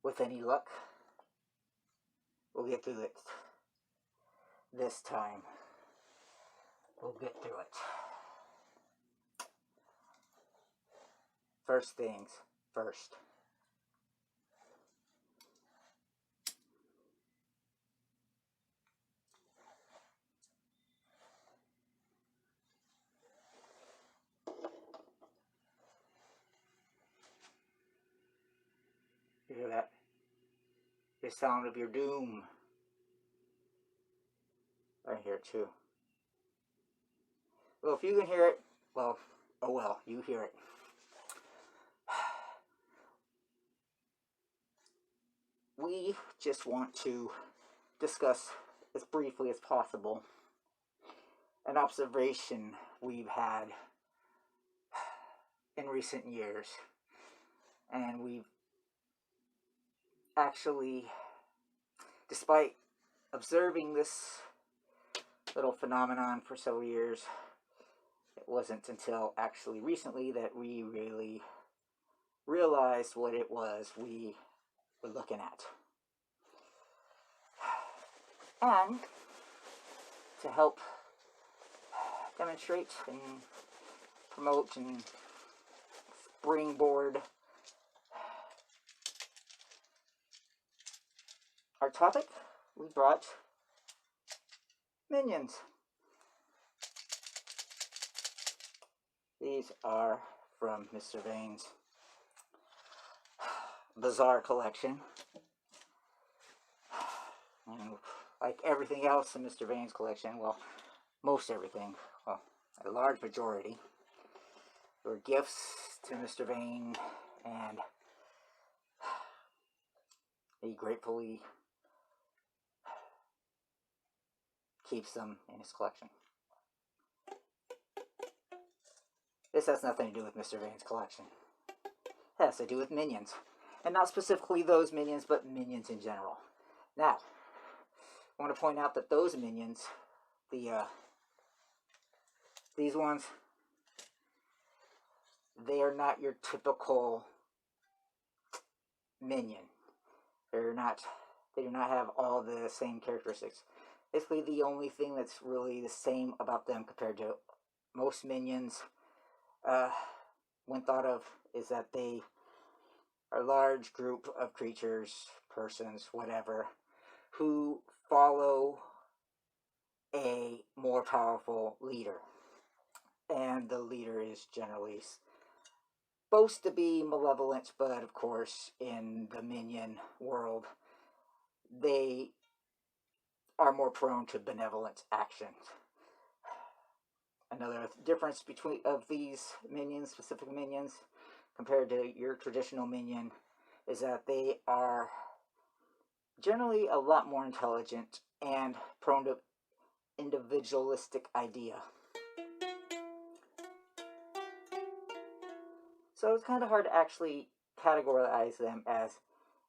With any luck, we'll get through it. This time, we'll get through it. First things first. You hear that? The sound of your doom. I hear it too. Well, if you can hear it, well, oh well, you hear it. We just want to discuss as briefly as possible an observation we've had in recent years. And we've actually, despite observing this little phenomenon for several years, it wasn't until actually recently that we really realized what it was we were looking at. And to help demonstrate and promote and springboard our topic, we brought minions. These are from Mr. Vane's bizarre collection. And like everything else in Mr. Vane's collection, well, most everything, well, a large majority, were gifts to Mr. Vane, and he gratefully keeps them in his collection. This has nothing to do with Mr. Vane's collection. It has to do with minions. And not specifically those minions, but minions in general. Now, I want to point out that those minions, these ones, they are not your typical minion. They do not have all the same characteristics. Basically, the only thing that's really the same about them compared to most minions, when thought of, is that they are a large group of creatures, persons, whatever, who follow a more powerful leader. And the leader is generally supposed to be malevolent, but of course, in the minion world, they are more prone to benevolent actions. Another difference of these minions, specific minions, compared to your traditional minion, is that they are generally a lot more intelligent and prone to individualistic idea. So it's kind of hard to actually categorize them as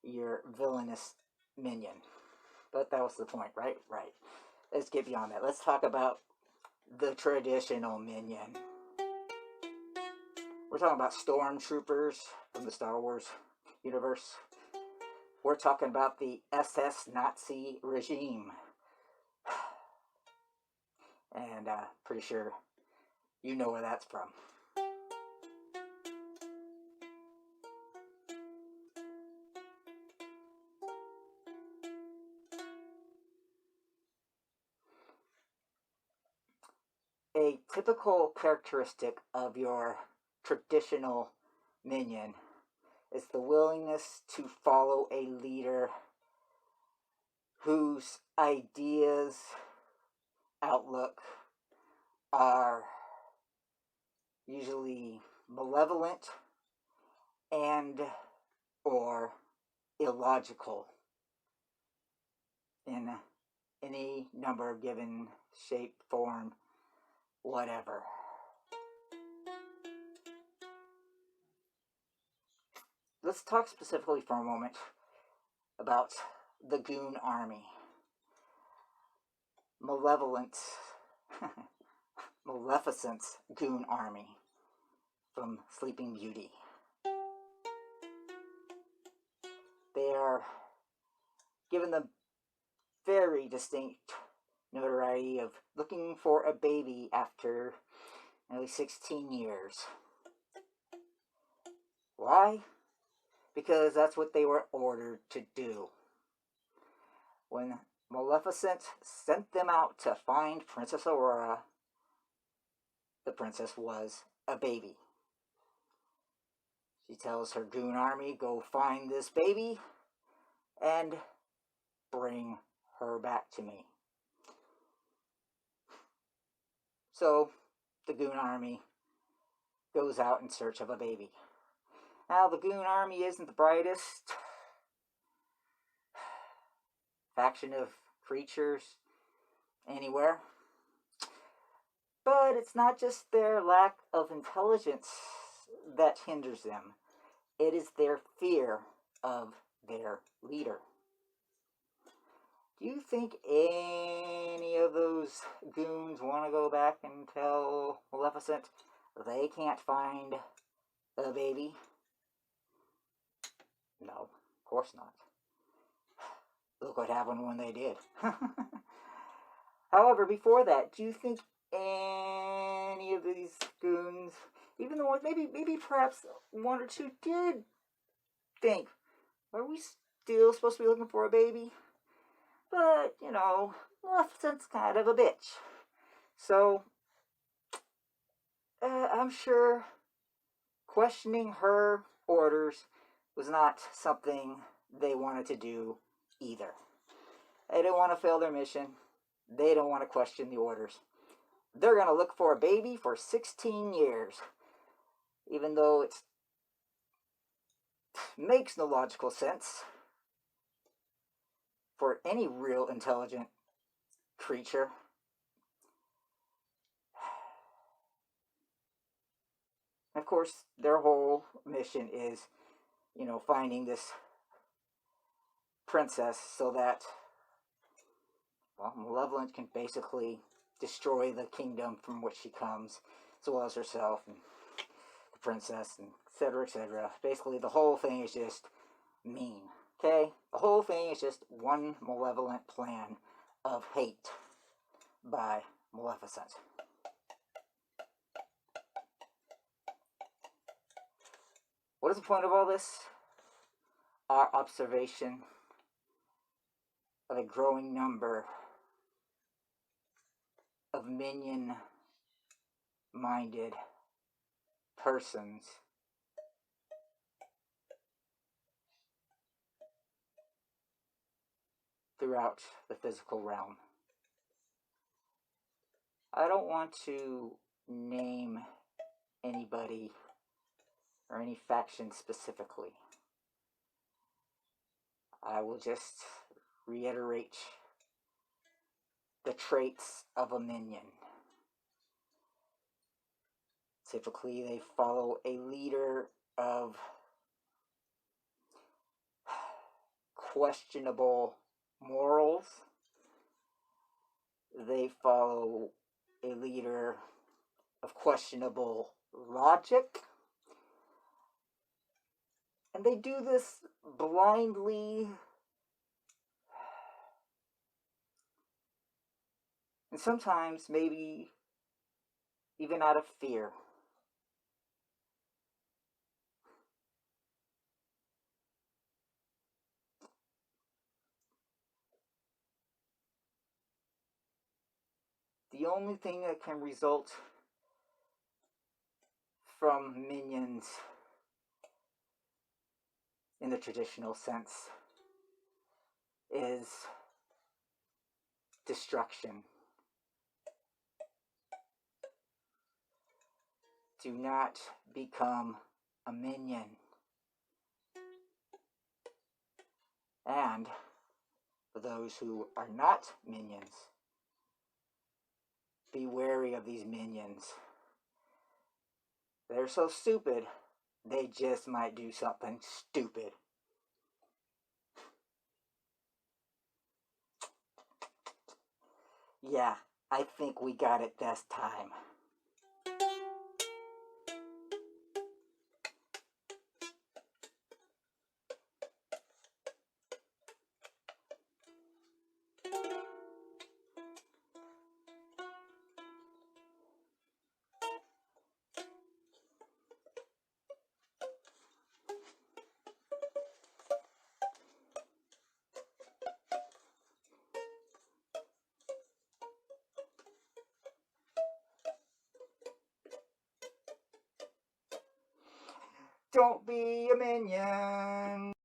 your villainous minion. But that was the point, right? Right. Let's get beyond that. Let's talk about the traditional minion. We're talking about stormtroopers from the Star Wars universe. We're talking about the SS Nazi regime. And pretty sure you know where that's from. A typical characteristic of your traditional minion is the willingness to follow a leader whose ideas, outlook are usually malevolent and or illogical in any number of given shape, form, whatever. Let's talk specifically for a moment about the Goon Army. Malevolent Maleficent's goon army from Sleeping Beauty. They are given the very distinct notoriety of looking for a baby after nearly 16 years. Why? Because that's what they were ordered to do. When Maleficent sent them out to find Princess Aurora, the princess was a baby. She tells her goon army, go find this baby and bring her back to me. So the goon army goes out in search of a baby. Now, the goon army isn't the brightest faction of creatures anywhere. But it's not just their lack of intelligence that hinders them. It is their fear of their leader. Do you think any of those goons want to go back and tell Maleficent they can't find a baby? No, of course not. Look what happened when they did. However, before that, do you think any of these goons, even the ones, maybe perhaps one or two did think, are we still supposed to be looking for a baby? But, Maleficent's kind of a bitch. So, I'm sure questioning her orders was not something they wanted to do either. They didn't want to fail their mission. They don't want to question the orders. They're going to look for a baby for 16 years. Even though it makes no logical sense for any real intelligent creature. Of course, their whole mission is, finding this princess so that, Malevolent can basically destroy the kingdom from which she comes, as well as herself and the princess, and etc., etc. Basically, the whole thing is just mean. Okay? The whole thing is just one malevolent plan of hate by Maleficent. What is the point of all this? Our observation of a growing number of minion-minded persons throughout the physical realm. I don't want to name anybody or any faction specifically. I will just reiterate the traits of a minion. Typically, they follow a leader of questionable morals. They follow a leader of questionable logic. And they do this blindly and sometimes maybe even out of fear. The only thing that can result from minions in the traditional sense is destruction. Do not become a minion. And for those who are not minions, be wary of these minions. They're so stupid, they just might do something stupid. Yeah, I think we got it this time. Don't be a minion.